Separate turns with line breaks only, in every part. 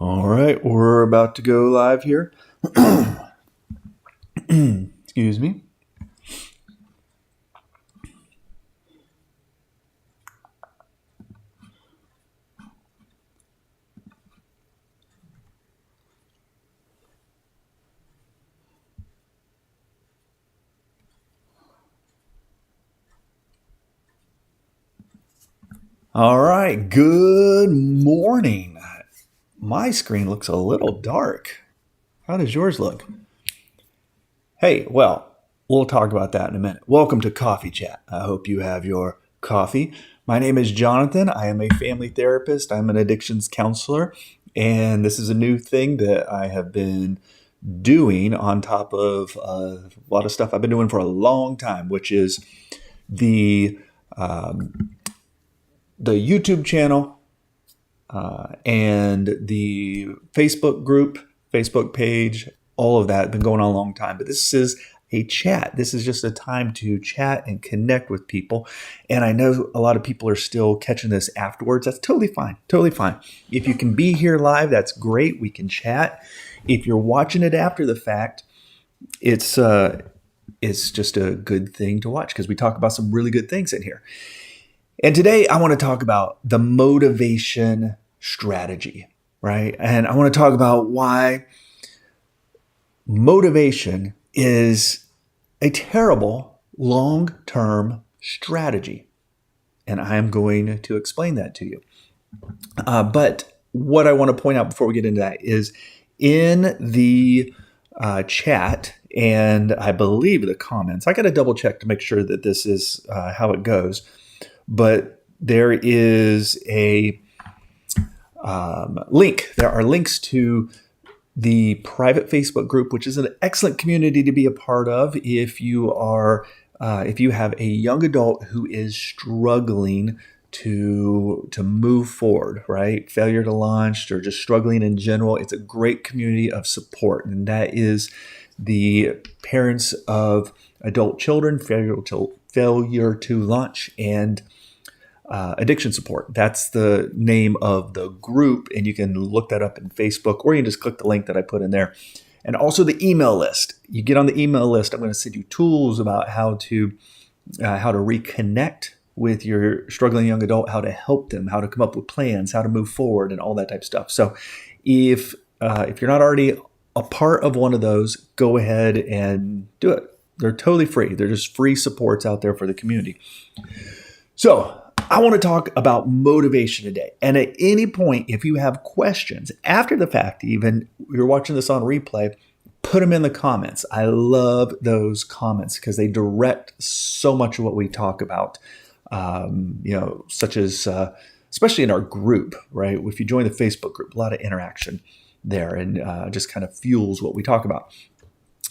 All right, we're about to go live here. Excuse me. All right, good morning. My screen looks a little dark. How does yours look? Hey, well, we'll talk about that in a minute. Welcome to Coffee Chat. I hope you have your coffee. My name is Jonathan. I am a family therapist. I'm an addictions counselor, and this is a new thing that I have been doing on top of a lot of stuff I've been doing for a long time, which is the the YouTube channel and the Facebook group, Facebook page, all of that have been going on a long time. But this is a chat. This is just a time to chat and connect with people. And I know a lot of people are still catching this afterwards. That's totally fine. Totally fine. If you can be here live, that's great. We can chat. If you're watching it after the fact, it's just a good thing to watch because we talk about some really good things in here. And today I want to talk about the motivation strategy, right? And I want to talk about why motivation is a terrible long-term strategy. And I am going to explain that to you. But what I want to point out before we get into that is in the chat and I believe the comments, I got to double check to make sure that this is how it goes. But there is a link. There are links to the private Facebook group, which is an excellent community to be a part of if you are if you have a young adult who is struggling to move forward, right? Failure to launch or just struggling in general. It's a great community of support, and that is the parents of adult children, failure to launch, and addiction support. That's the name of the group, and you can look that up in Facebook, or you can just click the link that I put in there. And also the email list. You get on the email list, I'm going to send you tools about how to reconnect with your struggling young adult, how to help them, how to come up with plans, how to move forward, and all that type of stuff. So if you're not already a part of one of those, go ahead and do it. They're totally free. They're just free supports out there for the community. So I want to talk about motivation today. And at any point, if you have questions after the fact, even you're watching this on replay, put them in the comments. I love those comments because they direct so much of what we talk about, such as, especially in our group, right? If you join the Facebook group, a lot of interaction there and just kind of fuels what we talk about.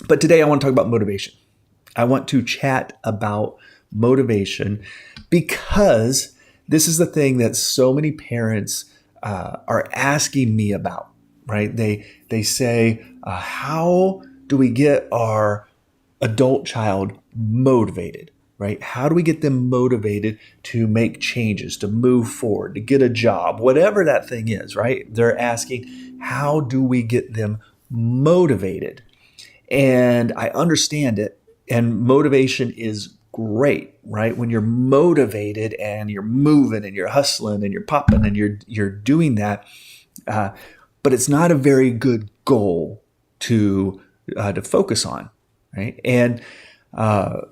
But today I want to talk about motivation. I want to chat about motivation because this is the thing that so many parents are asking me about, right? They say, how do we get our adult child motivated, right? How do we get them motivated to make changes, to move forward, to get a job, whatever that thing is, right? They're asking, how do we get them motivated? And I understand it. And motivation is great, right? When you're motivated and you're moving and you're hustling and you're popping and you're doing that, but it's not a very good goal to focus on, right? And I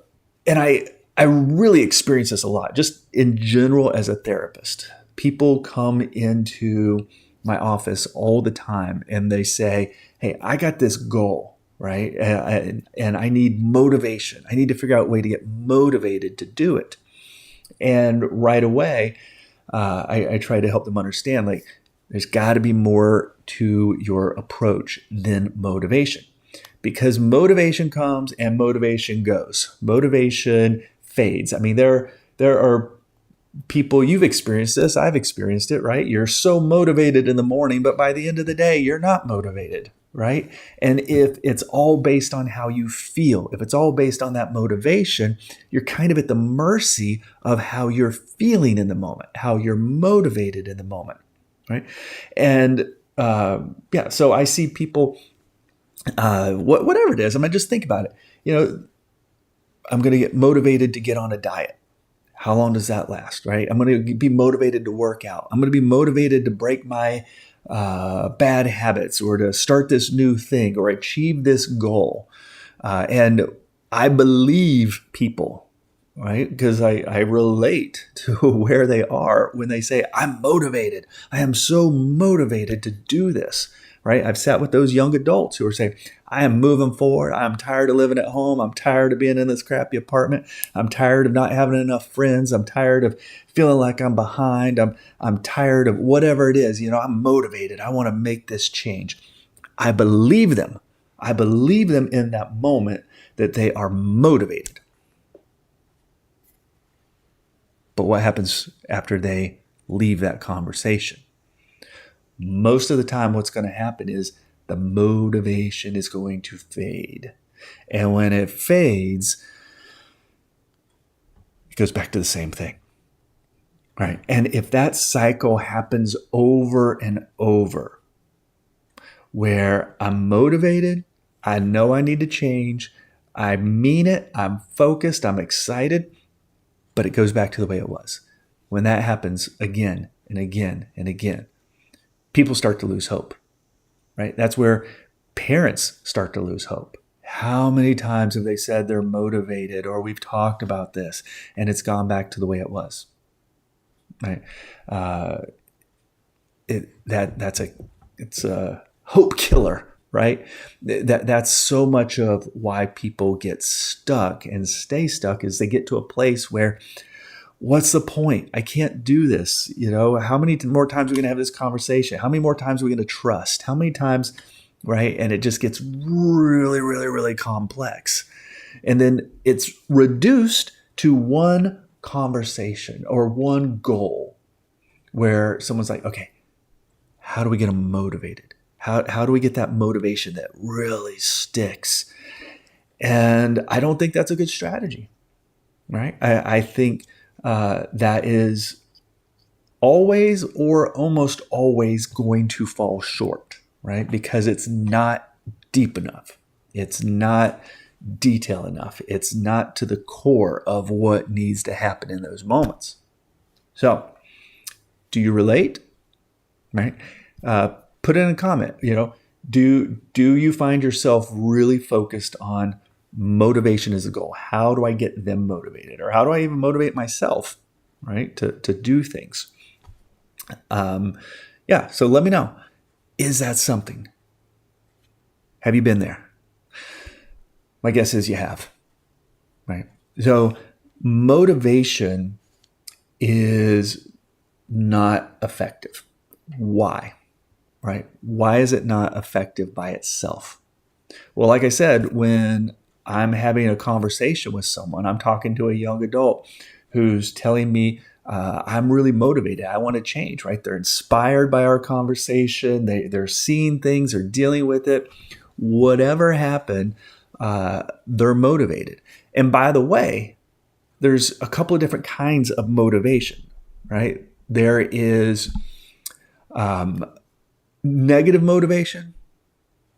really experience this a lot, just in general as a therapist. People come into my office all the time and they say, "Hey, I got this goal." Right? And I need motivation. I need to figure out a way to get motivated to do it. And right away, I try to help them understand, like, there's got to be more to your approach than motivation. Because motivation comes and motivation goes. Motivation fades. I mean, there are people, you've experienced this, I've experienced it, right? You're so motivated in the morning, but by the end of the day, you're not motivated. Right? And if it's all based on how you feel, if it's all based on that motivation, you're kind of at the mercy of how you're feeling in the moment, how you're motivated in the moment, right? And yeah, so I see people, whatever it is. I mean, just think about it. I'm going to get motivated to get on a diet. How long does that last, right? I'm going to be motivated to work out. I'm going to be motivated to break my bad habits or to start this new thing or achieve this goal. And I believe people, right? Because I relate to where they are when they say, I'm motivated. I am so motivated to do this, right? I've sat with those young adults who are saying, I am moving forward. I'm tired of living at home. I'm tired of being in this crappy apartment. I'm tired of not having enough friends. I'm tired of feeling like I'm behind. I'm tired of whatever it is. I'm motivated. I want to make this change. I believe them. I believe them in that moment that they are motivated. But what happens after they leave that conversation? Most of the time, what's going to happen is the motivation is going to fade. And when it fades, it goes back to the same thing, right? And if that cycle happens over and over, where I'm motivated, I know I need to change, I mean it, I'm focused, I'm excited, but it goes back to the way it was. When that happens again and again and again, people start to lose hope, right? That's where parents start to lose hope. How many times have they said they're motivated or we've talked about this and it's gone back to the way it was, right? It's a hope killer, right? That's so much of why people get stuck and stay stuck is they get to a place where, what's the point? I can't do this. How many more times are we going to have this conversation? How many more times are we going to trust? How many times, right? And it just gets really, really, really complex. And then it's reduced to one conversation or one goal where someone's like, okay, how do we get them motivated? How do we get that motivation that really sticks? And I don't think that's a good strategy, right? I think that is always or almost always going to fall short, right? Because it's not deep enough. It's not detailed enough. It's not to the core of what needs to happen in those moments. So, do you relate? Right? Put in a comment. Do you find yourself really focused on motivation as a goal? How do I get them motivated? Or how do I even motivate myself, right, to do things? So let me know. Is that something? Have you been there? My guess is you have, right? So motivation is not effective. Why? Right? Why is it not effective by itself? Well, like I said, when I'm having a conversation with someone, I'm talking to a young adult who's telling me, I'm really motivated. I want to change, right? They're inspired by our conversation. They're seeing things, they're dealing with it. Whatever happened, they're motivated. And by the way, there's a couple of different kinds of motivation, right? There is negative motivation,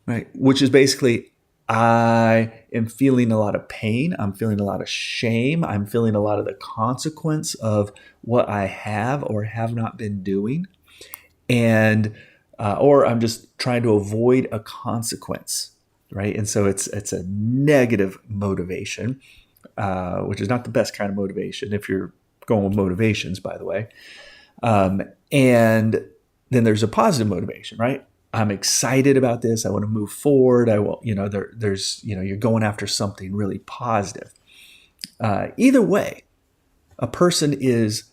right? Which is basically, I am feeling a lot of pain. I'm feeling a lot of shame. I'm feeling a lot of the consequence of what I have or have not been doing. And, or I'm just trying to avoid a consequence, right? And so it's a negative motivation, which is not the best kind of motivation if you're going with motivations, by the way. And then there's a positive motivation, right? I'm excited about this. I want to move forward. I will, there's, you're going after something really positive. Either way, a person is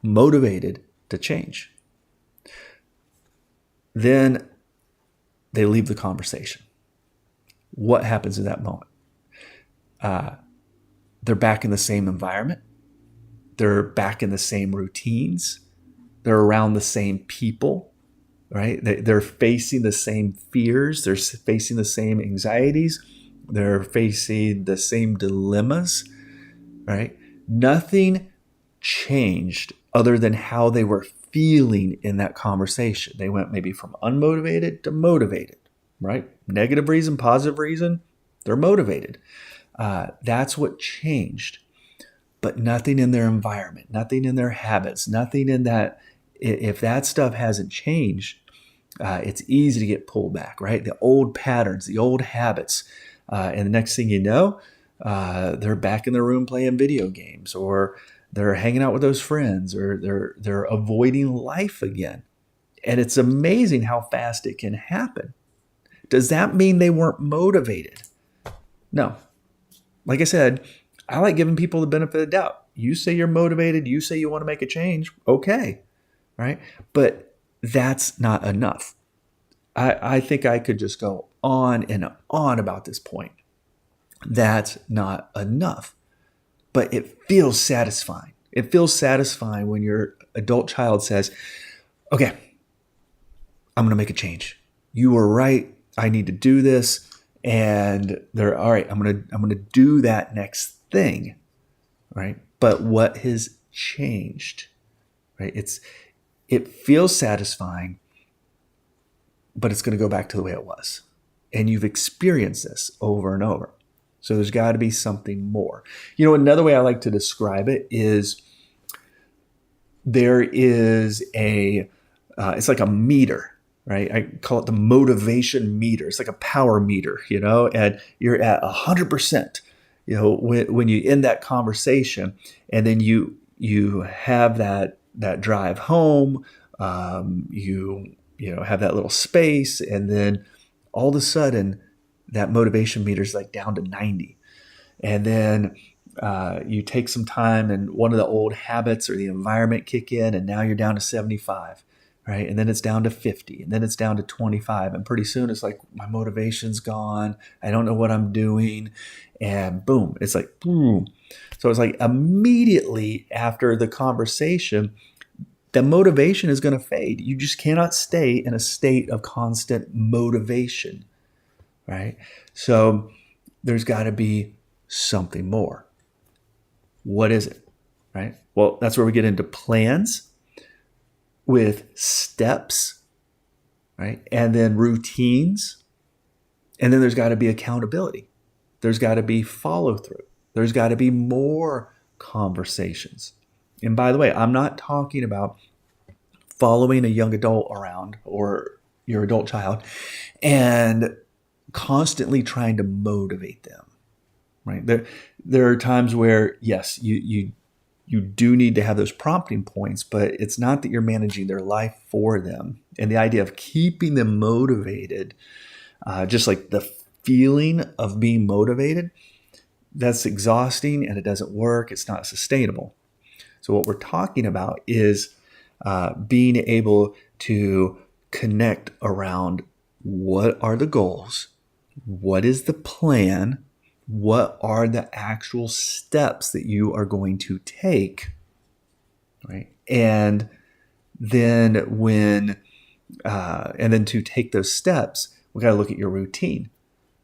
motivated to change. Then they leave the conversation. What happens in that moment? They're back in the same environment. They're back in the same routines. They're around the same people, right? They're facing the same fears. They're facing the same anxieties. They're facing the same dilemmas, right? Nothing changed other than how they were feeling in that conversation. They went maybe from unmotivated to motivated, right? Negative reason, positive reason, they're motivated. That's what changed. But nothing in their environment, nothing in their habits, nothing in that. If that stuff hasn't changed, it's easy to get pulled back, right? The old patterns, the old habits. And the next thing you know, they're back in their room playing video games, or they're hanging out with those friends, or they're avoiding life again. And it's amazing how fast it can happen. Does that mean they weren't motivated? No. Like I said, I like giving people the benefit of the doubt. You say you're motivated, you say you want to make a change, okay, right? But that's not enough. I think I could just go on and on about this point. That's not enough. But it feels satisfying. It feels satisfying when your adult child says, okay, I'm going to make a change. You were right. I need to do this. And they're all right. I'm going to do that next thing, right? But what has changed, right? It feels satisfying, but it's going to go back to the way it was. And you've experienced this over and over. So there's got to be something more. You know, another way I like to describe it is there is it's like a meter, right? I call it the motivation meter. It's like a power meter, and you're at 100%, when you end that conversation, and then you have that drive home, you have that little space, and then all of a sudden that motivation meter is like down to 90. And then you take some time and one of the old habits or the environment kick in, and now you're down to 75, right? And then it's down to 50, and then it's down to 25. And pretty soon it's like, my motivation's gone. I don't know what I'm doing. And boom, it's like, boom. So it's like immediately after the conversation, the motivation is going to fade. You just cannot stay in a state of constant motivation, right? So there's got to be something more. What is it, right? Well, that's where we get into plans with steps, right? And then routines. And then there's got to be accountability. There's got to be follow through. There's got to be more conversations. And by the way, I'm not talking about following a young adult around or your adult child and constantly trying to motivate them, right? There are times where, yes, you do need to have those prompting points, but it's not that you're managing their life for them. And the idea of keeping them motivated, just like the feeling of being motivated, that's exhausting and it doesn't work. It's not sustainable. So what we're talking about is being able to connect around what are the goals, what is the plan, what are the actual steps that you are going to take, right? And then to take those steps, we got to look at your routine.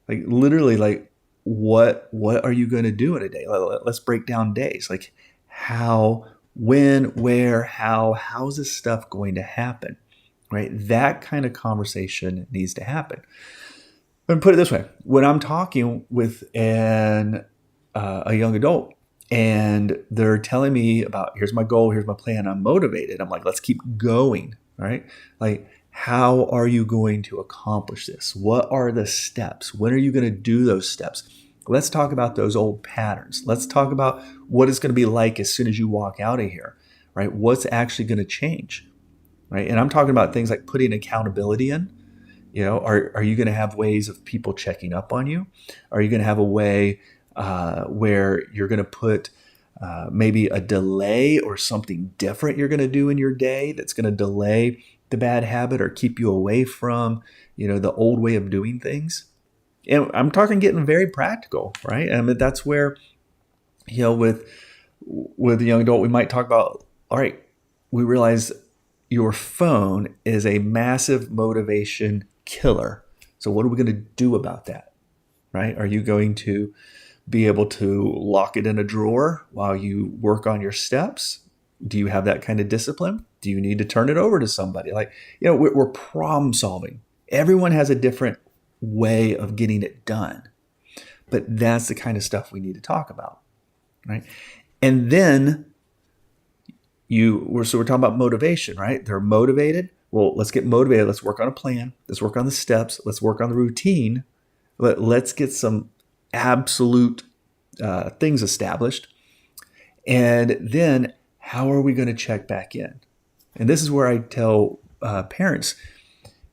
Like literally, like what are you going to do in a day? Let's break down days. Like how, when, where, how's this stuff going to happen, right? That kind of conversation needs to happen. Let me put it this way. When I'm talking with a young adult and they're telling me about, here's my goal, here's my plan, I'm motivated. I'm like, let's keep going, right? Like, how are you going to accomplish this? What are the steps? When are you going to do those steps? Let's talk about those old patterns. Let's talk about what it's going to be like as soon as you walk out of here, right? What's actually going to change, right? And I'm talking about things like putting accountability in. Are you going to have ways of people checking up on you? Are you going to have a way where you're going to put maybe a delay or something different you're going to do in your day that's going to delay the bad habit or keep you away from, the old way of doing things? And I'm talking getting very practical, right? I mean, that's where, with a young adult, we might talk about, all right, we realize your phone is a massive motivation killer. So what are we going to do about that, right? Are you going to be able to lock it in a drawer while you work on your steps? Do you have that kind of discipline? Do you need to turn it over to somebody? Like, we're problem solving. Everyone has a different way of getting it done. But that's the kind of stuff we need to talk about, right? And then we're talking about motivation, right? They're motivated. Well, let's get motivated. Let's work on a plan. Let's work on the steps. Let's work on the routine. Let's get some absolute things established. And then how are we going to check back in? And this is where I tell parents,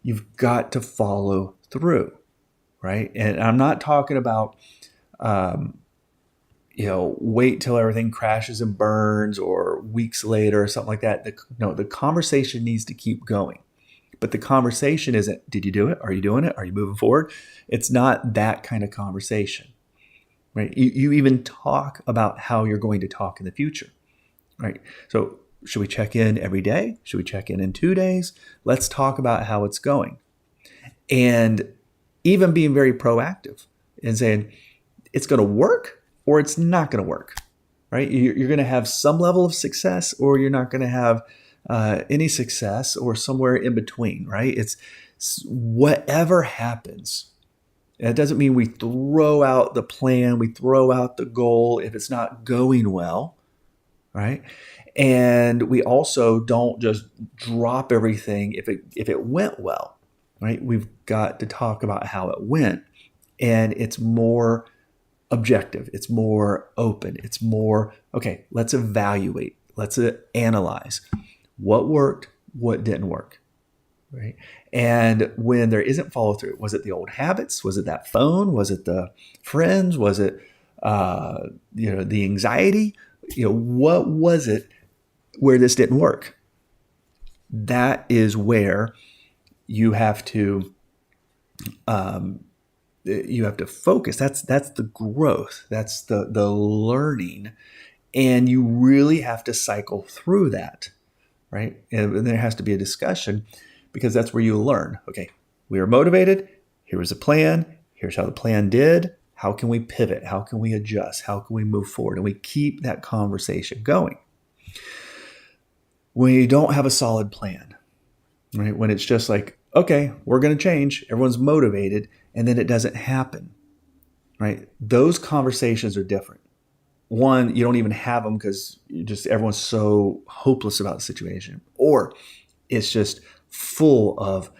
you've got to follow through, right? And I'm not talking about, wait till everything crashes and burns or weeks later or something like that. The conversation needs to keep going. But the conversation isn't, did you do it? Are you doing it? Are you moving forward? It's not that kind of conversation, right? You even talk about how you're going to talk in the future, right? So should we check in every day? Should we check in 2 days? Let's talk about how it's going. And even being very proactive and saying, it's going to work or it's not going to work, right? You're going to have some level of success or you're not going to have any success or somewhere in between, right? It's whatever happens. It doesn't mean we throw out the plan, we throw out the goal if it's not going well, right? And we also don't just drop everything if it went well, right? We've got to talk about how it went. And it's more objective. It's more open. It's more, okay, let's evaluate. Let's analyze what worked, what didn't work, right? And when there isn't follow through, was it the old habits? Was it that phone? Was it the friends? Was it, the anxiety? What was it where this didn't work? That is where you have to focus. That's the growth. That's the learning, and you really have to cycle through that, right? And there has to be a discussion because that's where you learn. Okay, we were motivated. Here was a plan. Here's how the plan did. How can we pivot? How can we adjust? How can we move forward? And we keep that conversation going. When you don't have a solid plan, right? When it's just like, okay, we're going to change. Everyone's motivated. And then it doesn't happen, right? Those conversations are different. One, you don't even have them because everyone's so hopeless about the situation. Or it's just full of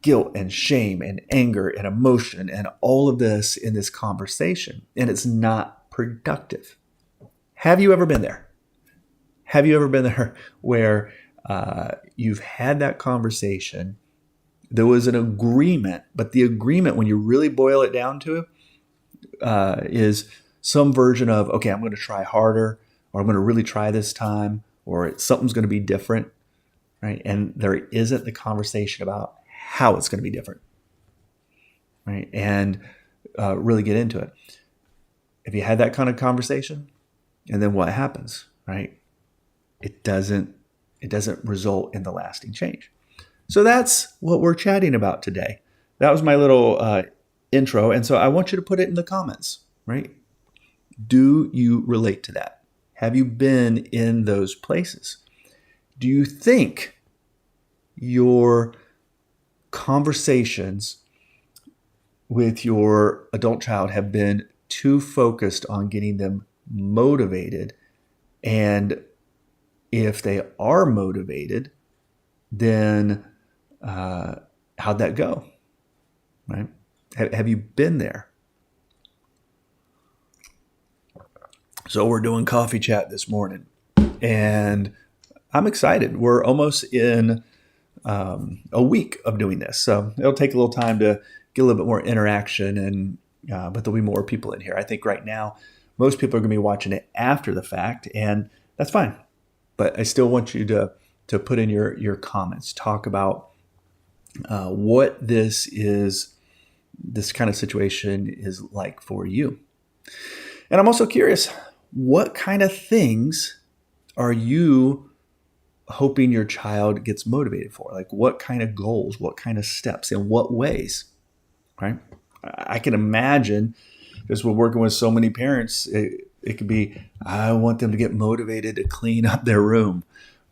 guilt and shame and anger and emotion and all of this in this conversation. And it's not productive. Have you ever been there? Have you ever been there where you've had that conversation? There was an agreement, but the agreement, when you really boil it down to it, is some version of, okay, I'm going to try harder, or I'm going to really try this time, or something's going to be different, right? And there isn't the conversation about how it's going to be different, right? And really get into it. If you had that kind of conversation, and then what happens, right? It doesn't result in the lasting change. So that's what we're chatting about today. That was my little intro. And so I want you to put it in the comments, right? Do you relate to that? Have you been in those places? Do you think your conversations with your adult child have been too focused on getting them motivated? And if they are motivated, then how'd that go, right? Have you been there? So we're doing coffee chat this morning, and I'm excited. We're almost in a week of doing this, so it'll take a little time to get a little bit more interaction, and but there'll be more people in here. I think right now most people are going to be watching it after the fact, and that's fine. But I still want you to put in your comments, talk about what this kind of situation is like for you. And I'm also curious, what kind of things are you hoping your child gets motivated for? Like what kind of goals, what kind of steps, in what ways, right? I can imagine, because we're working with so many parents, it could be, I want them to get motivated to clean up their room,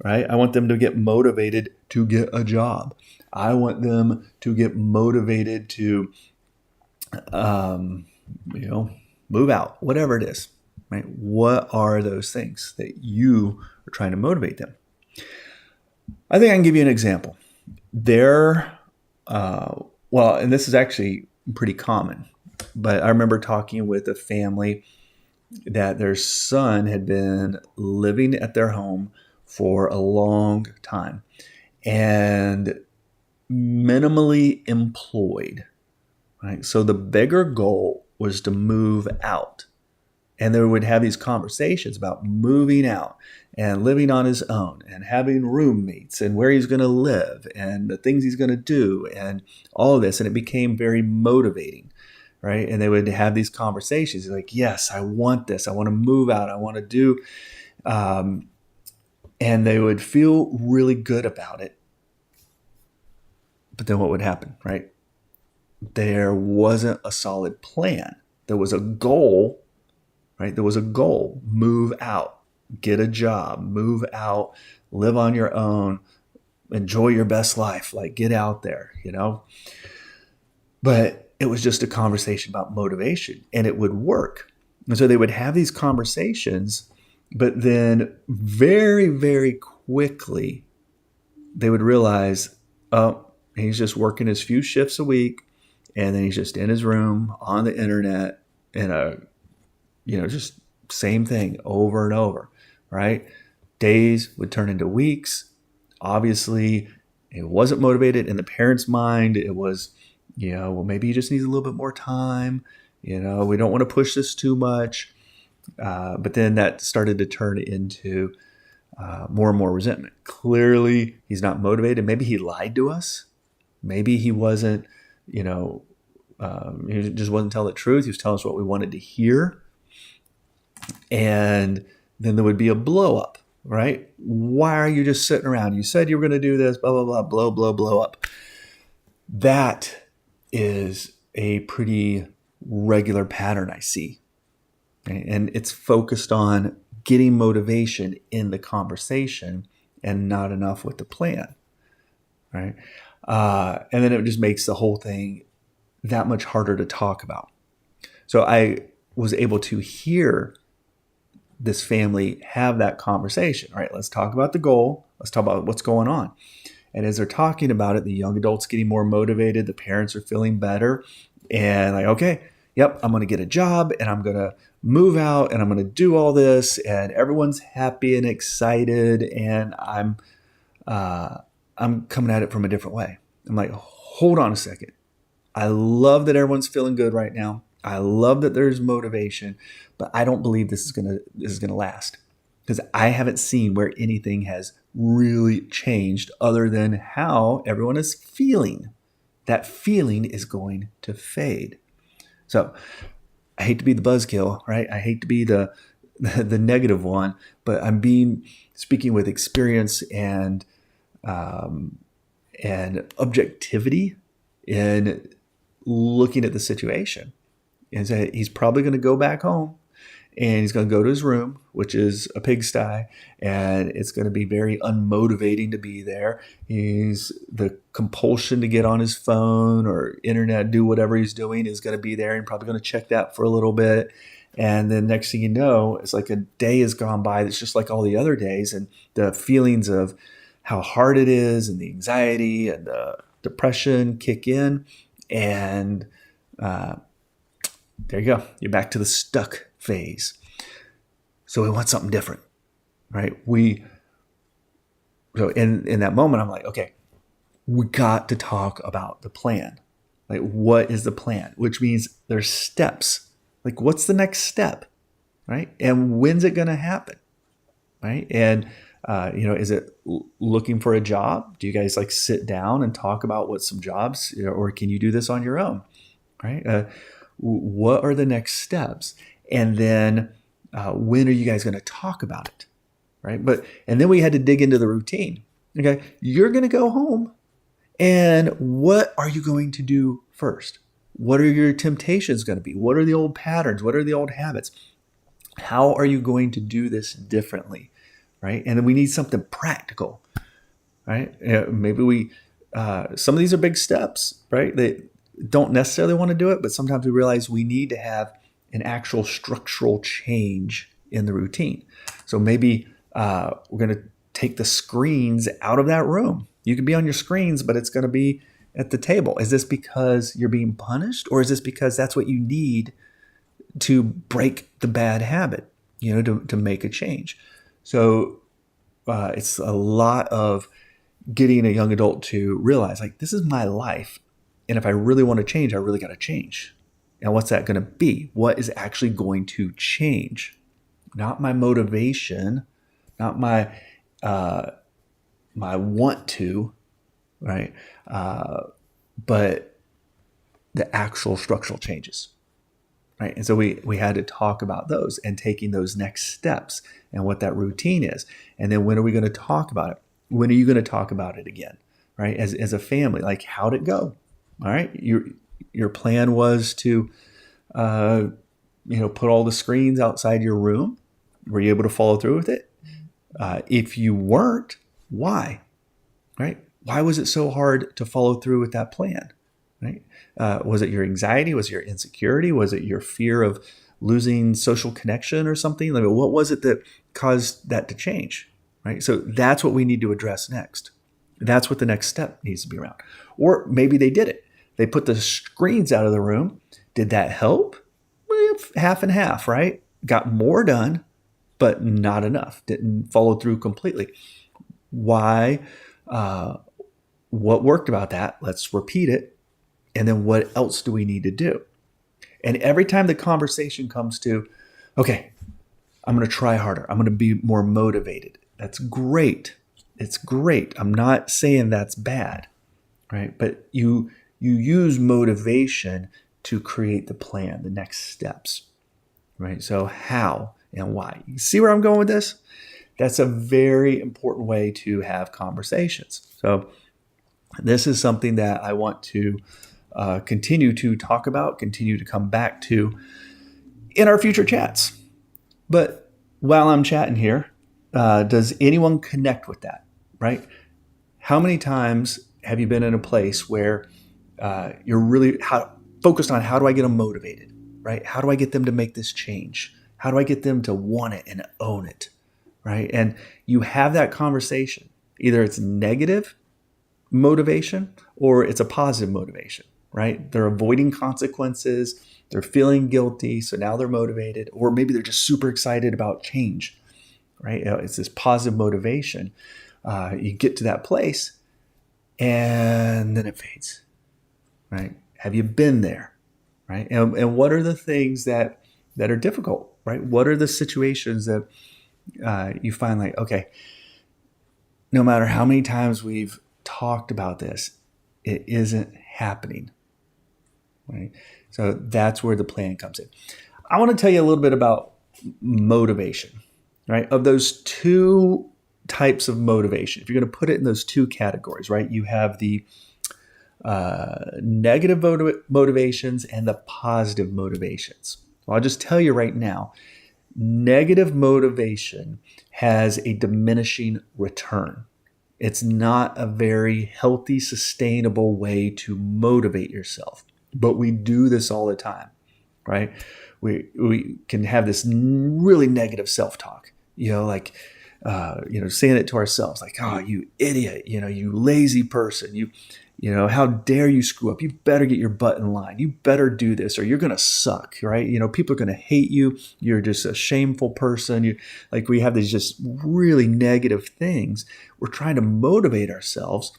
right? I want them to get motivated to get a job. I want them to get motivated to, um, move out, whatever it is, right? What are those things that you are trying to motivate them? I think I can give you an example. There, and this is actually pretty common, but I remember talking with a family that their son had been living at their home for a long time and minimally employed, right? So the bigger goal was to move out. And they would have these conversations about moving out and living on his own and having roommates and where he's going to live and the things he's going to do and all of this. And it became very motivating, right? And they would have these conversations like, yes, I want this. I want to move out. I want to do, and they would feel really good about it. But then what would happen, right? There wasn't a solid plan. There was a goal, right? There was a goal: move out, get a job, move out, live on your own, enjoy your best life, like get out there, But it was just a conversation about motivation, and it would work. And so they would have these conversations, but then very, very quickly they would realize, oh, he's just working his few shifts a week, and then he's just in his room on the internet in just same thing over and over, right? Days would turn into weeks. Obviously, it wasn't motivated. In the parent's mind, it was, maybe he just needs a little bit more time. We don't want to push this too much. But then that started to turn into more and more resentment. Clearly, he's not motivated. Maybe he lied to us. Maybe he wasn't, he just wasn't telling the truth. He was telling us what we wanted to hear. And then there would be a blow up, right? Why are you just sitting around? You said you were going to do this, blah, blah, blah, blow up. That is a pretty regular pattern I see. Okay? And it's focused on getting motivation in the conversation and not enough with the plan, right? And then it just makes the whole thing that much harder to talk about. So I was able to hear this family have that conversation. All right, let's talk about the goal. Let's talk about what's going on. And as they're talking about it, the young adult's getting more motivated. The parents are feeling better. And like, okay, yep, I'm going to get a job and I'm going to move out and I'm going to do all this. And everyone's happy and excited. And I'm coming at it from a different way. I'm like, hold on a second. I love that everyone's feeling good right now. I love that there's motivation, but I don't believe this is gonna last, because I haven't seen where anything has really changed other than how everyone is feeling. That feeling is going to fade. So I hate to be the buzzkill, right? I hate to be the negative one, but I'm speaking with experience and objectivity in looking at the situation. And say he's probably going to go back home and he's going to go to his room, which is a pigsty, and it's going to be very unmotivating to be there. The compulsion to get on his phone or internet, do whatever he's doing, is going to be there, and probably going to check that for a little bit. And then next thing you know, it's like a day has gone by that's just like all the other days, and the feelings of how hard it is and the anxiety and the depression kick in, and there you go. You're back to the stuck phase. So we want something different, right? So in that moment, I'm like, okay, we got to talk about the plan. Like, what is the plan? Which means there's steps. Like, what's the next step, right? And when's it going to happen, right? And is it looking for a job? Do you guys like sit down and talk about what some jobs, or can you do this on your own, right? What are the next steps? And then when are you guys going to talk about it, right? And then we had to dig into the routine. Okay, you're going to go home, and what are you going to do first? What are your temptations going to be? What are the old patterns? What are the old habits? How are you going to do this differently, right? And then we need something practical, right? Maybe some of these are big steps, right? They don't necessarily want to do it, but sometimes we realize we need to have an actual structural change in the routine. So maybe we're going to take the screens out of that room. You can be on your screens, but it's going to be at the table. Is this because you're being punished, or is this because that's what you need to break the bad habit, to make a change? So it's a lot of getting a young adult to realize, like, this is my life. And if I really want to change, I really got to change. Now, what's that going to be? What is actually going to change? Not my motivation, not my want to, right? But the actual structural changes, right? And so we had to talk about those and taking those next steps and what that routine is. And then when are we going to talk about it? When are you going to talk about it again, right? As a family, like, how'd it go? All right. Your plan was to, put all the screens outside your room. Were you able to follow through with it? If you weren't, why? Right? Why was it so hard to follow through with that plan? Right? Was it your anxiety? Was it your insecurity? Was it your fear of losing social connection or something? Like, what was it that caused that to change? Right? So that's what we need to address next. That's what the next step needs to be around. Or maybe they did it. They put the screens out of the room. Did that help? Well, half and half, right? Got more done, but not enough. Didn't follow through completely. Why? What worked about that? Let's repeat it. And then what else do we need to do? And every time the conversation comes to, okay, I'm going to try harder. I'm going to be more motivated. That's great. It's great. I'm not saying that's bad, right? But you use motivation to create the plan, the next steps, right? So how and why? You see where I'm going with this? That's a very important way to have conversations. So this is something that I want to continue to talk about, continue to come back to in our future chats. But while I'm chatting here, does anyone connect with that, right? How many times have you been in a place where you're really focused on, how do I get them motivated, right? How do I get them to make this change? How do I get them to want it and own it, right? And you have that conversation. Either it's negative motivation or it's a positive motivation, right? They're avoiding consequences. They're feeling guilty. So now they're motivated, or maybe they're just super excited about change, right? It's this positive motivation. You get to that place and then it fades, right? Have you been there, right? And what are the things that are difficult, right? What are the situations that you find, like, okay, no matter how many times we've talked about this, it isn't happening, right? So that's where the plan comes in. I want to tell you a little bit about motivation, right? Of those two types of motivation, if you're going to put it in those two categories, right? You have the negative motivations and the positive motivations. Well, I'll just tell you right now, negative motivation has a diminishing return. It's not a very healthy, sustainable way to motivate yourself. But we do this all the time, right? We can have this really negative self-talk, like, saying it to ourselves, like, oh, you idiot, you lazy person, how dare you screw up? You better get your butt in line. You better do this or you're going to suck, right? People are going to hate you. You're just a shameful person. We have these just really negative things. We're trying to motivate ourselves,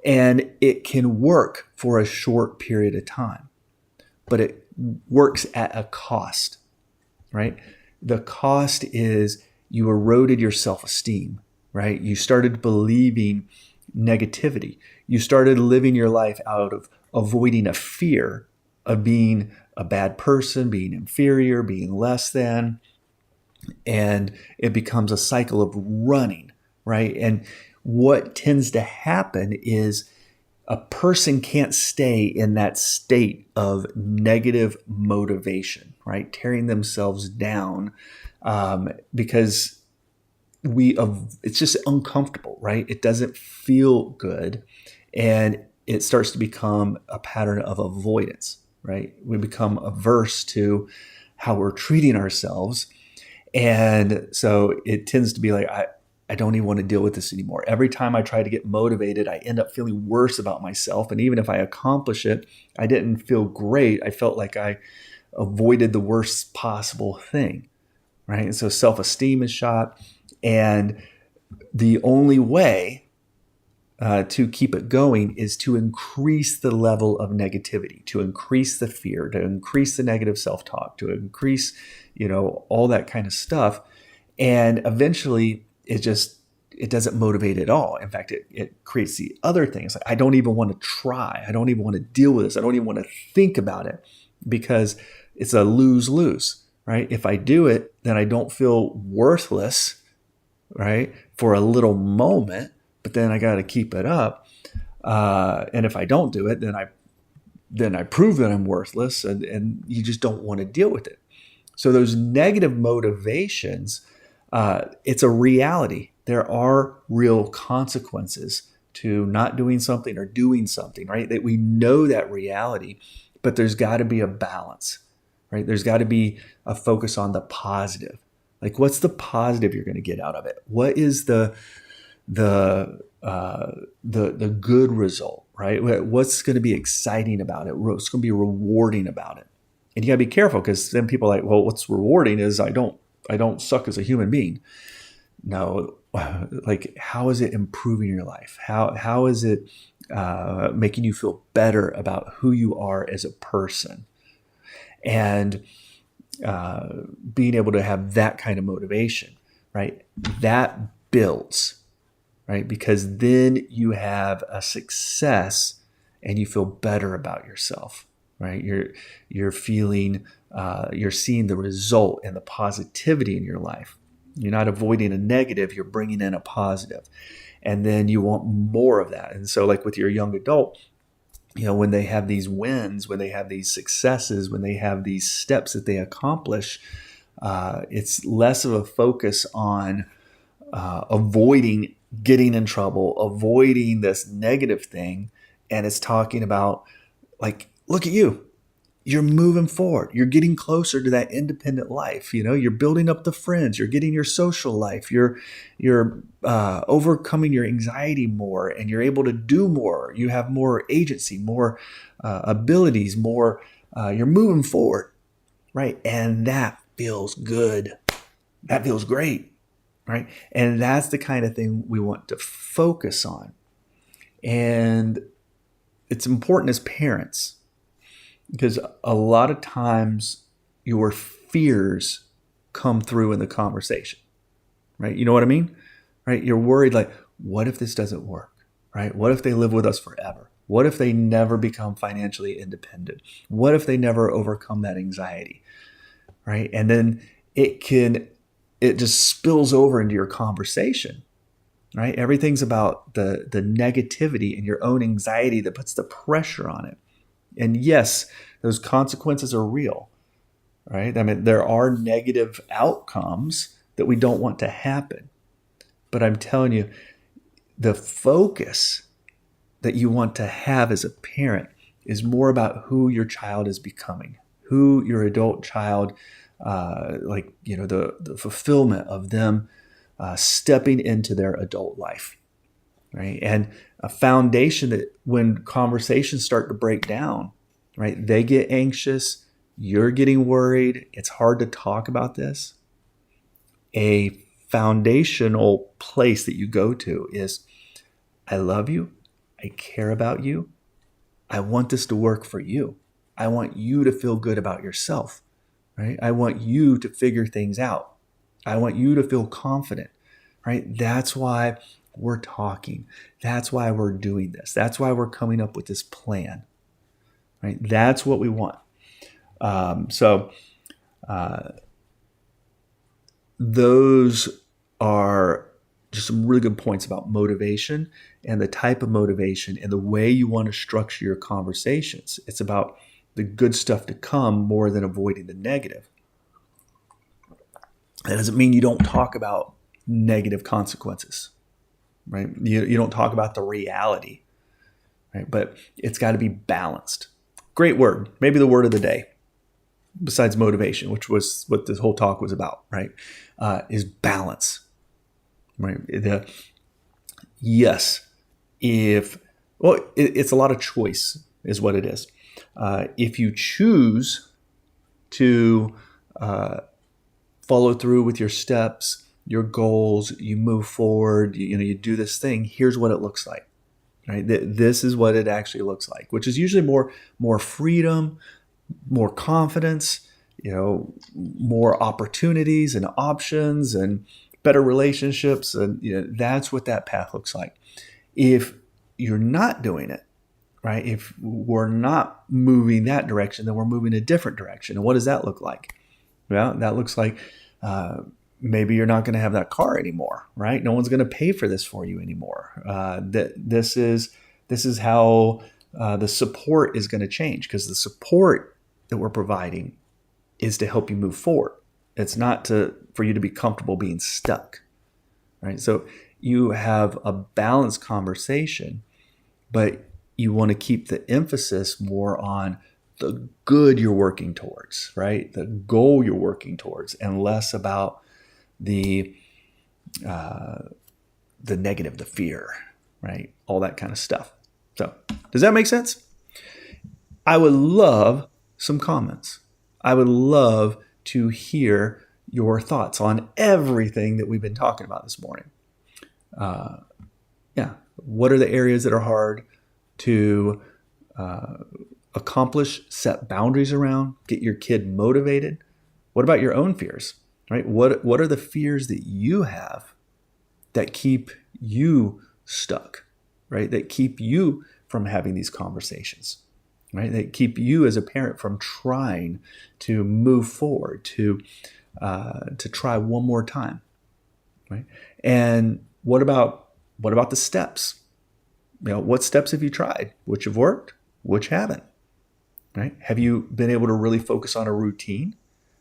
and it can work for a short period of time, but it works at a cost, right? The cost is you eroded your self-esteem, right? You started believing negativity. You started living your life out of avoiding a fear of being a bad person, being inferior, being less than, and it becomes a cycle of running, right? And what tends to happen is a person can't stay in that state of negative motivation, right? Tearing themselves down, because it's just uncomfortable, right? It doesn't feel good, and it starts to become a pattern of avoidance, right? We become averse to how we're treating ourselves, and so it tends to be like, I don't even want to deal with this anymore. Every time I try to get motivated, I end up feeling worse about myself. And even if I accomplish it, I didn't feel great. I felt like I avoided the worst possible thing, right? And so self-esteem is shot. And the only way to keep it going is to increase the level of negativity, to increase the fear, to increase the negative self-talk, to increase, all that kind of stuff. And eventually it doesn't motivate at all. In fact, it creates the other things. Like, I don't even want to try. I don't even want to deal with this. I don't even want to think about it, because it's a lose-lose, right? If I do it, then I don't feel worthless, right, for a little moment, but then I got to keep it up. And if I don't do it, then I prove that I'm worthless, and you just don't want to deal with it. So those negative motivations, it's a reality. There are real consequences to not doing something or doing something, right? That we know that reality, but there's got to be a balance, right? There's got to be a focus on the positive. Like, what's the positive you're going to get out of it? What is the good result, right? What's going to be exciting about it? What's going to be rewarding about it? And you got to be careful, because then people are like, well, what's rewarding is I don't suck as a human being. No, like, how is it improving your life? How is it making you feel better about who you are as a person? And being able to have that kind of motivation, right? That builds, right? Because then you have a success and you feel better about yourself, right? You're feeling, you're seeing the result and the positivity in your life. You're not avoiding a negative, you're bringing in a positive. And then you want more of that. And so, like with your young adult, when they have these wins, when they have these successes, when they have these steps that they accomplish, it's less of a focus on avoiding getting in trouble, avoiding this negative thing. And it's talking about, like, look at you. You're moving forward. You're getting closer to that independent life. You're building up the friends. You're getting your social life. You're overcoming your anxiety more, and you're able to do more. You have more agency, more abilities, more. You're moving forward, right? And that feels good. That feels great, right? And that's the kind of thing we want to focus on. And it's important as parents, because a lot of times your fears come through in the conversation, right? You know what I mean? Right? You're worried, like, what if this doesn't work, right? What if they live with us forever? What if they never become financially independent? What if they never overcome that anxiety, right? And then it just spills over into your conversation, right? Everything's about the negativity and your own anxiety that puts the pressure on it. And yes, those consequences are real, right? I mean, there are negative outcomes that we don't want to happen. But I'm telling you, the focus that you want to have as a parent is more about who your child is becoming, who your adult child, the fulfillment of them stepping into their adult life, right? And a foundation that when conversations start to break down, right, they get anxious, you're getting worried, it's hard to talk about this. A foundational place that you go to is, I love you, I care about you, I want this to work for you. I want you to feel good about yourself, right? I want you to figure things out. I want you to feel confident, right? That's why we're talking. That's why we're doing this. That's why we're coming up with this plan, right? That's what we want. Those are just some really good points about motivation and the type of motivation and the way you want to structure your conversations. It's about the good stuff to come more than avoiding the negative. That doesn't mean you don't talk about negative consequences, right? You don't talk about the reality, right? But it's got to be balanced. Great word. Maybe the word of the day, besides motivation, which was what this whole talk was about, right? Is balance, right? Yes, it's a lot of choice is what it is. If you choose to follow through with your steps, your goals, you move forward, you do this thing, here's what it looks like, right? This is what it actually looks like, which is usually more freedom, more confidence, more opportunities and options and better relationships. And that's what that path looks like. If you're not doing it, right? If we're not moving that direction, then we're moving a different direction. And what does that look like? Well, that looks like maybe you're not going to have that car anymore, right? No one's going to pay for this for you anymore. This is how the support is going to change, because the support that we're providing is to help you move forward. It's not for you to be comfortable being stuck, right? So you have a balanced conversation, but you want to keep the emphasis more on the good you're working towards, right? The goal you're working towards, and less about the negative, the fear, right? All that kind of stuff. So does that make sense? I would love some comments. I would love to hear your thoughts on everything that we've been talking about this morning. What are the areas that are hard to accomplish, set boundaries around, get your kid motivated? What about your own fears, right? What are the fears that you have that keep you stuck, right? That keep you from having these conversations, right? That keep you as a parent from trying to move forward, to try one more time, right? And what about the steps? What steps have you tried? Which have worked? Which haven't? Right? Have you been able to really focus on a routine?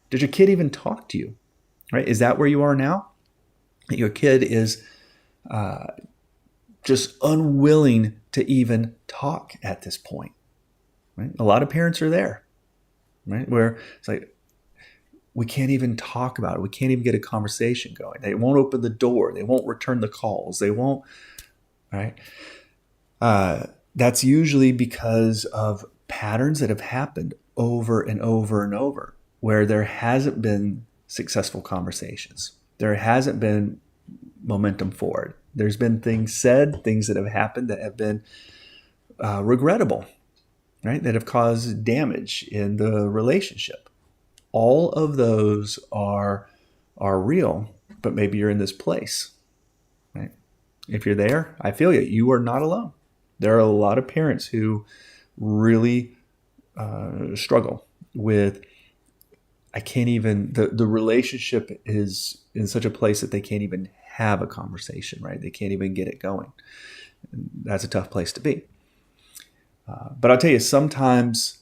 Did your kid even talk to you? Right? Is that where you are now? Your kid is just unwilling to even talk at this point. Right? A lot of parents are there, right? Where it's like, we can't even talk about it. We can't even get a conversation going. They won't open the door. They won't return the calls. They won't, right? That's usually because of patterns that have happened over and over and over, where there hasn't been successful conversations. There hasn't been momentum forward. There's been things said, things that have happened that have been regrettable, right? That have caused damage in the relationship. All of those are real, but maybe you're in this place, right? If you're there, I feel you. You are not alone. There are a lot of parents who really struggle with, the relationship is in such a place that they can't even have a conversation, right? They can't even get it going. And that's a tough place to be. But I'll tell you, sometimes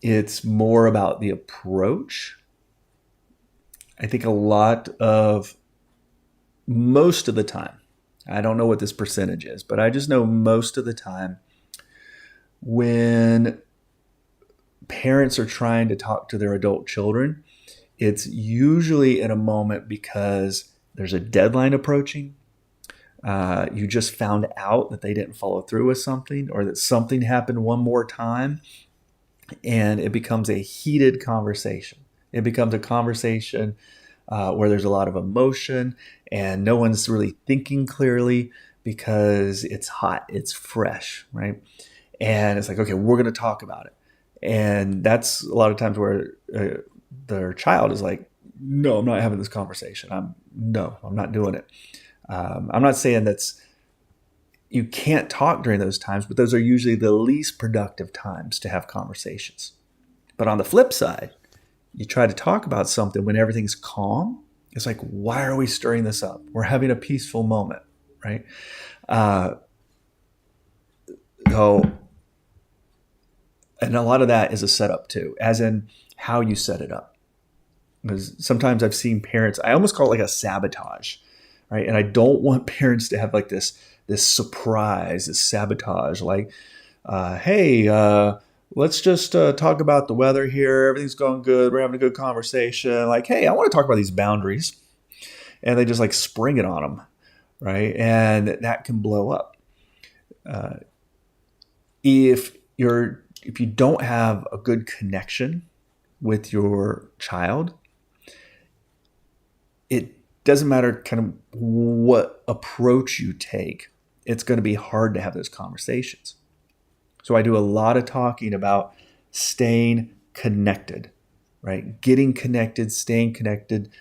it's more about the approach. I think most of the time, I don't know what this percentage is, but I just know most of the time when parents are trying to talk to their adult children, it's usually in a moment because there's a deadline approaching. You just found out that they didn't follow through with something, or that something happened one more time, and it becomes a heated conversation. It becomes a conversation where there's a lot of emotion and no one's really thinking clearly because it's hot, it's fresh, right? And it's like, okay, we're going to talk about it. And that's a lot of times where their child is like, no, I'm not having this conversation. I'm not doing it. I'm not saying you can't talk during those times, but those are usually the least productive times to have conversations. But on the flip side, you try to talk about something when everything's calm. It's like, why are we stirring this up? We're having a peaceful moment, right? And a lot of that is a setup too, as in how you set it up. Because sometimes I've seen parents, I almost call it like a sabotage, right? And I don't want parents to have like this surprise, this sabotage, like, hey, let's just talk about the weather here. Everything's going good. We're having a good conversation. Like, hey, I want to talk about these boundaries. And they just like spring it on them, right? And that can blow up. If you don't have a good connection with your child, it doesn't matter kind of what approach you take. It's going to be hard to have those conversations. So I do a lot of talking about staying connected, right? Getting connected, staying connected,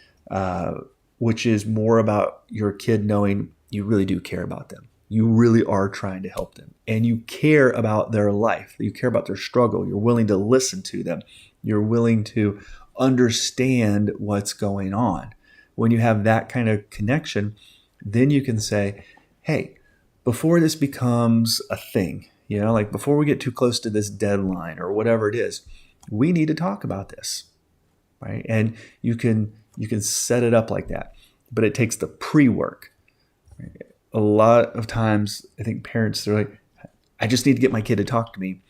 which is more about your kid knowing you really do care about them. You really are trying to help them, and you care about their life. You care about their struggle. You're willing to listen to them. You're willing to understand what's going on. When you have that kind of connection, then you can say, hey, before this becomes a thing, like before we get too close to this deadline or whatever it is, we need to talk about this, right? And you can set it up like that, but it takes the pre-work. A lot of times, I think parents, they're like, I just need to get my kid to talk to me,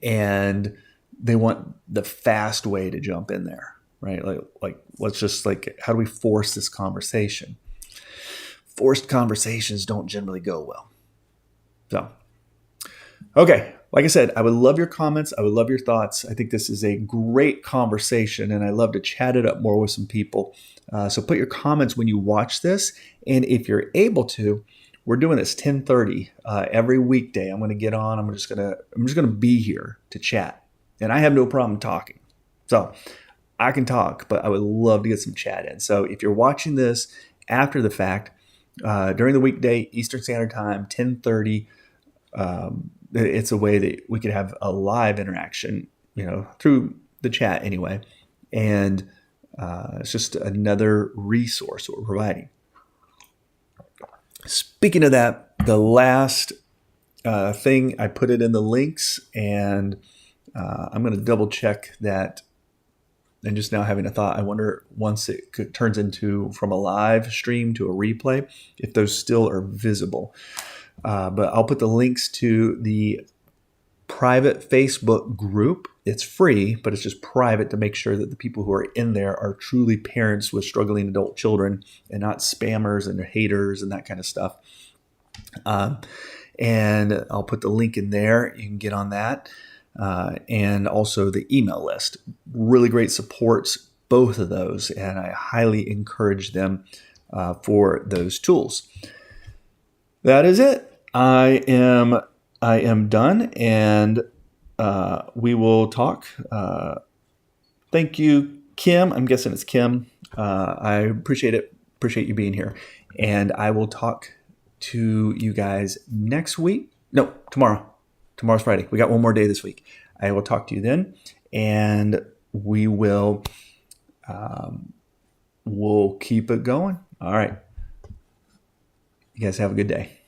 and they want the fast way to jump in there, right? Like let's just like, how do we force this conversation? Forced conversations don't generally go well. So, okay. Like I said, I would love your comments. I would love your thoughts. I think this is a great conversation, and I love to chat it up more with some people. So put your comments when you watch this. And if you're able to, we're doing this 10:30 every weekday. I'm going to get on. I'm just going to be here to chat. And I have no problem talking. So I can talk, but I would love to get some chat in. So if you're watching this after the fact, during the weekday, Eastern Standard Time, 10:30, it's a way that we could have a live interaction, through the chat anyway. And it's just another resource that we're providing. Speaking of that, the last thing, I put it in the links, and I'm going to double check that. And just now having a thought, I wonder once it turns into from a live stream to a replay, if those still are visible. But I'll put the links to the private Facebook group. It's free, but it's just private to make sure that the people who are in there are truly parents with struggling adult children and not spammers and haters and that kind of stuff. And I'll put the link in there. You can get on that. And also the email list. Really great supports, both of those, and I highly encourage them for those tools. That is it. I am done, and we will talk. Thank you, Kim. I'm guessing it's Kim. I appreciate it. Appreciate you being here. And I will talk to you guys next week. No, tomorrow. Tomorrow's Friday. We got one more day this week. I will talk to you then, and we will we'll keep it going. All right. You guys have a good day.